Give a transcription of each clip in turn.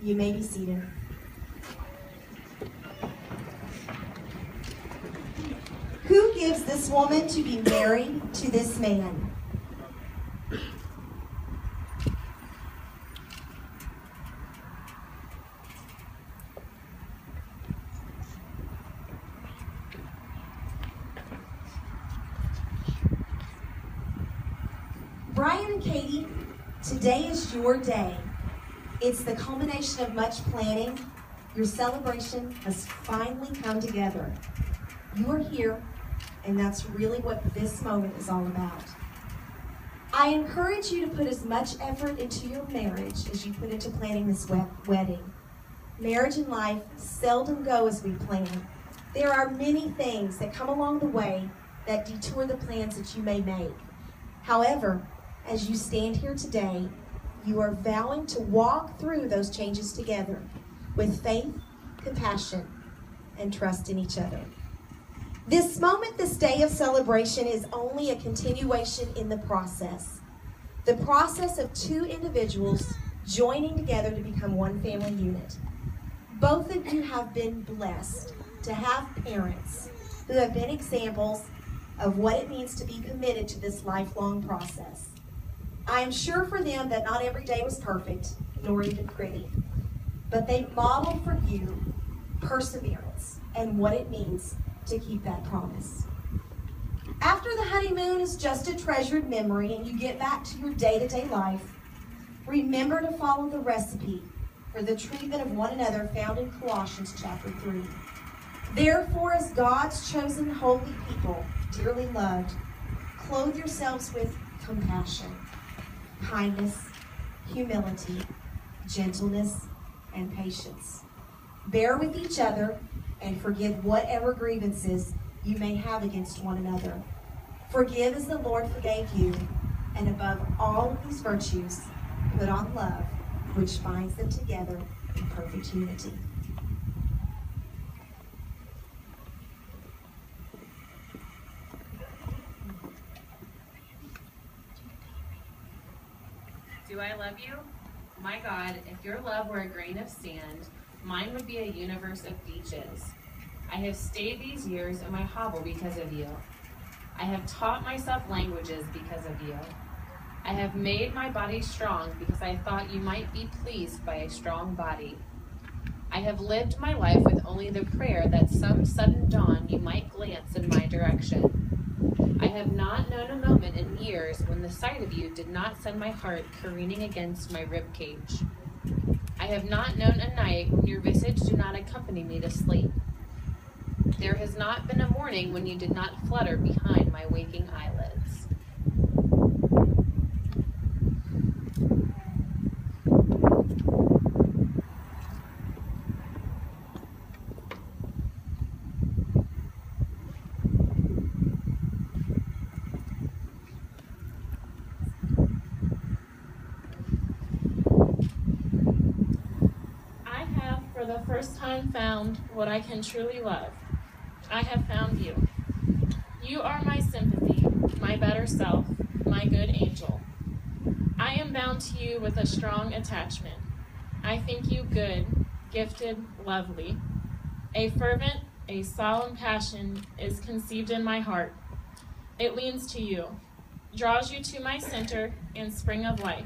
You may be seated. Who gives this woman to be married to this man? Brian and Katie, today is your day. It's the culmination of much planning. Your celebration has finally come together. You are here, and that's really what this moment is all about. I encourage you to put as much effort into your marriage as you put into planning this wedding. Marriage and life seldom go as we plan. There are many things that come along the way that detour the plans that you may make. However, as you stand here today, you are vowing to walk through those changes together with faith, compassion, and trust in each other. This moment, this day of celebration, is only a continuation in the process. The process of two individuals joining together to become one family unit. Both of you have been blessed to have parents who have been examples of what it means to be committed to this lifelong process. I am sure for them that not every day was perfect, nor even pretty, but they modeled for you perseverance and what it means to keep that promise. After the honeymoon is just a treasured memory and you get back to your day-to-day life, remember to follow the recipe for the treatment of one another found in Colossians chapter 3. Therefore, as God's chosen holy people, dearly loved, clothe yourselves with compassion, kindness, humility, gentleness, and patience. Bear with each other and forgive whatever grievances you may have against one another. Forgive as the Lord forgave you, and above all of these virtues, put on love, which binds them together in perfect unity. Do I love you? My God, if your love were a grain of sand, mine would be a universe of beaches. I have stayed these years in my hovel because of you. I have taught myself languages because of you. I have made my body strong because I thought you might be pleased by a strong body. I have lived my life with only the prayer that some sudden dawn you might glance in my direction. I have not known a moment in years when the sight of you did not send my heart careening against my rib cage. I have not known a night when your visage did not accompany me to sleep. There has not been a morning when you did not flutter behind my waking eyelids. For the first time found what I can truly love. I have found you. You are my sympathy, my better self, my good angel. I am bound to you with a strong attachment. I think you good, gifted, lovely. A fervent, a solemn passion is conceived in my heart. It leans to you, draws you to my center and spring of life.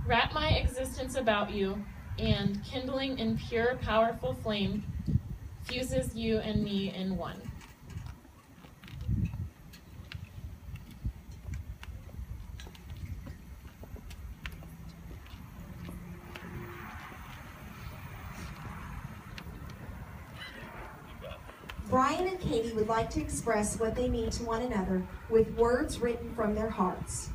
Wrap my existence about you, and, kindling in pure, powerful flame, fuses you and me in one. Brian and Katie would like to express what they mean to one another with words written from their hearts.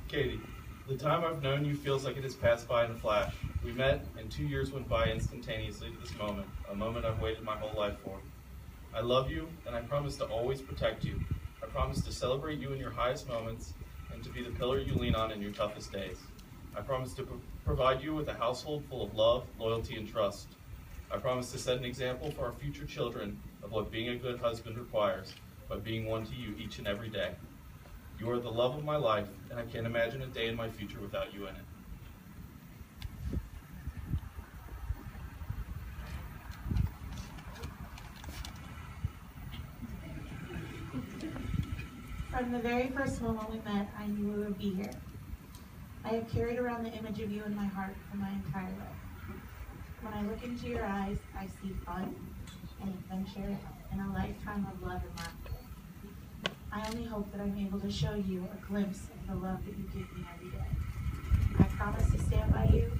Katie, the time I've known you feels like it has passed by in a flash. We met, and 2 years went by instantaneously to this moment, a moment I've waited my whole life for. I love you, and I promise to always protect you. I promise to celebrate you in your highest moments, and to be the pillar you lean on in your toughest days. I promise to provide you with a household full of love, loyalty, and trust. I promise to set an example for our future children of what being a good husband requires by being one to you each and every day. You are the love of my life, and I can't imagine a day in my future without you in it. From the very first moment we met, I knew we would be here. I have carried around the image of you in my heart for my entire life. When I look into your eyes, I see fun and adventure and a lifetime of love and laughter. I only hope that I'm able to show you a glimpse of the love that you give me every day. I promise to stand by you,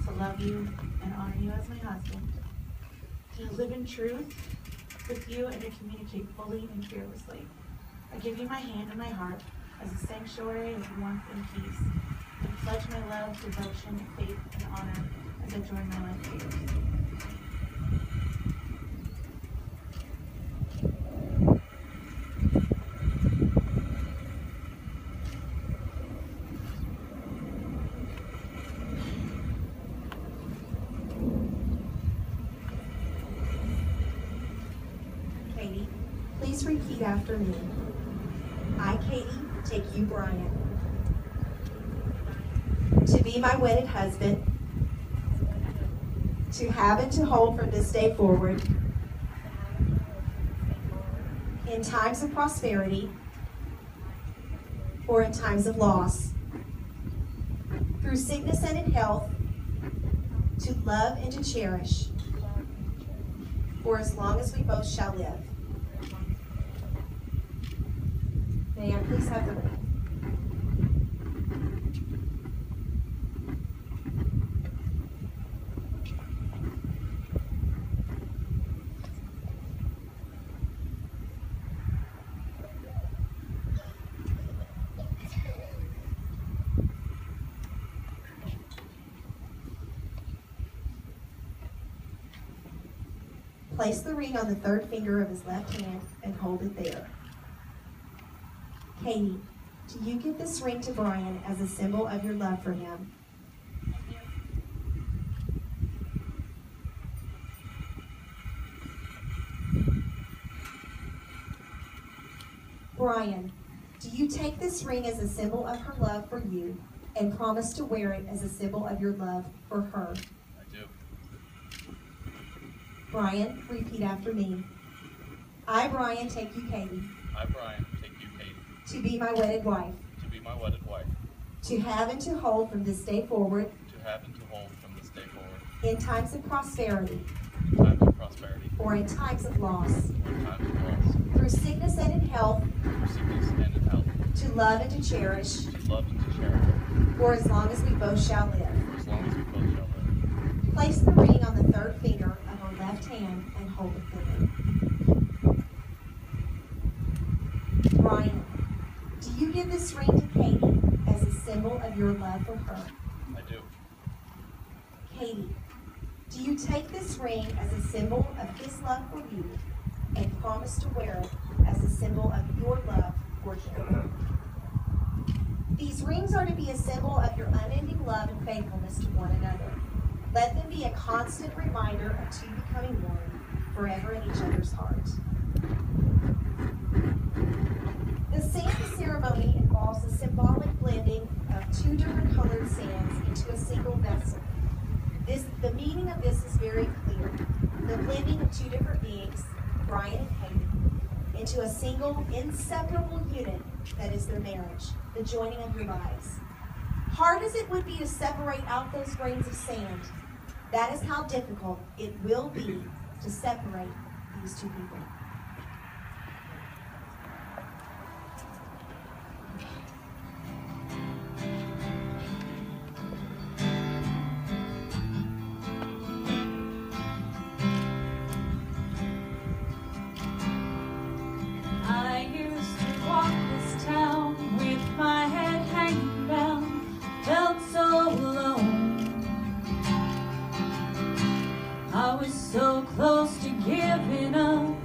to love you, and honor you as my husband, to live in truth with you and to communicate fully and fearlessly. I give you my hand and my heart as a sanctuary of warmth and peace, and pledge my love, devotion, faith, and honor as I join my life to yours. Katie, please repeat after me. I, Katie, take you, Brian, to be my wedded husband, to have and to hold from this day forward, in times of prosperity or in times of loss, through sickness and in health, to love and to cherish, for as long as we both shall live. May I please have the ring? Place the ring on the third finger of his left hand and hold it there. Katie, do you give this ring to Brian as a symbol of your love for him? Brian, do you take this ring as a symbol of her love for you and promise to wear it as a symbol of your love for her? I do. Brian, repeat after me. I, Brian, take you, Katie, I, Brian, take you, Katie, to be my wedded wife, to be my wedded wife, to have and to hold from this day forward, to have and to hold from this day forward, in times of prosperity in times of prosperity, or in times of loss, or in times of loss, through sickness and in health, through sickness and in health, to love and to cherish, to love and to cherish, for as long as we both shall live. for as long as we both shall live. Place the ring on the third finger of her left hand and hold it there. Brian, do you give this ring to Katie as a symbol of your love for her? I do. Katie, do you take this ring as a symbol of his love for you and promise to wear it as a symbol of your love for him? These rings are to be a symbol of your unending love and faithfulness to one another. Let them be a constant reminder of two becoming one, forever in each other's heart. The sand ceremony involves the symbolic blending of two different colored sands into a single vessel. The meaning of this is very clear. The blending of two different beings, Brian and Katie, into a single, inseparable unit that is their marriage, the joining of your lives. Hard as it would be to separate out those grains of sand, that is how difficult it will be to separate these two people. I used to walk this town with my head hanging down, felt so alone. I was so close to giving up,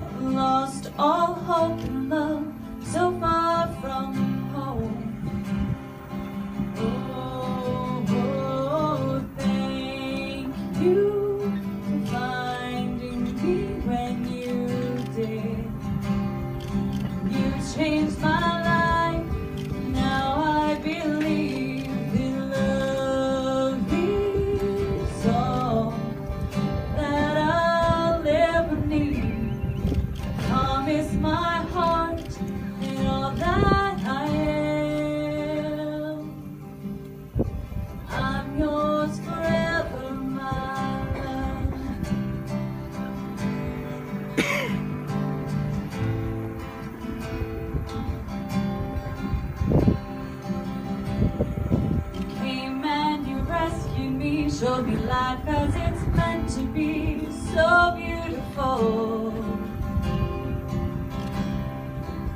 showed me life as it's meant to be, so beautiful.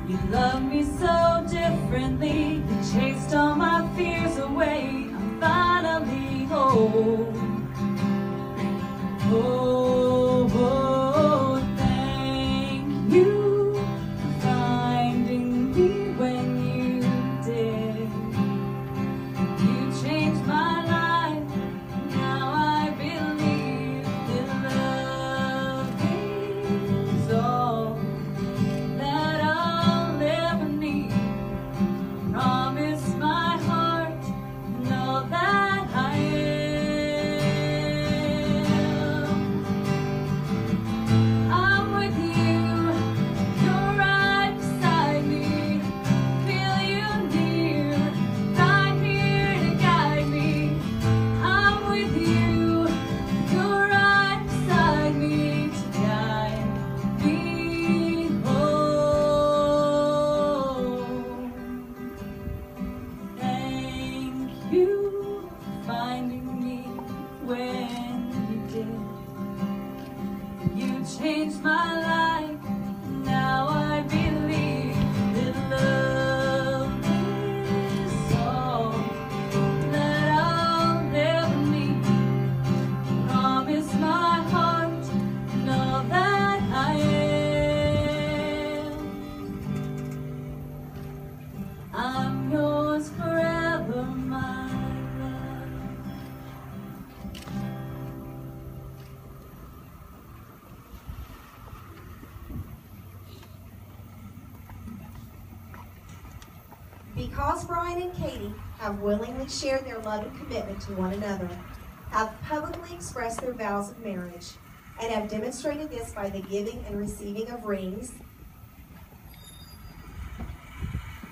You love me so differently, you chased all my fears away. I'm finally whole. Oh, oh, thank you for finding me when you did. You changed my life, now I believe that love is all that I'll ever need. Promise my heart and all that I am. I'm with you, you're right beside me. Feel you near, right here to guide me. I'm with you, you're right beside me to guide me home. Thank you for finding me when you did. You changed my life, now I believe that love is all that I'll ever need. Promise my heart and all that I am. I'm yours forever, my love. Because Brian and Katie have willingly shared their love and commitment to one another, have publicly expressed their vows of marriage, and have demonstrated this by the giving and receiving of rings,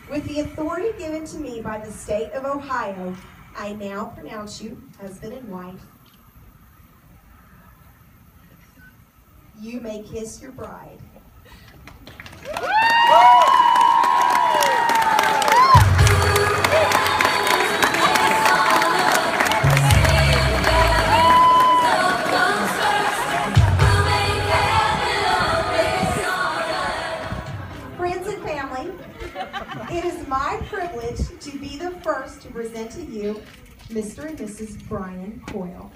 with the authority given to me by the state of Ohio, I now pronounce you husband and wife. You may kiss your bride. Friends and family, it is my privilege to be the first to present to you Mr. and Mrs. Brian Coyle.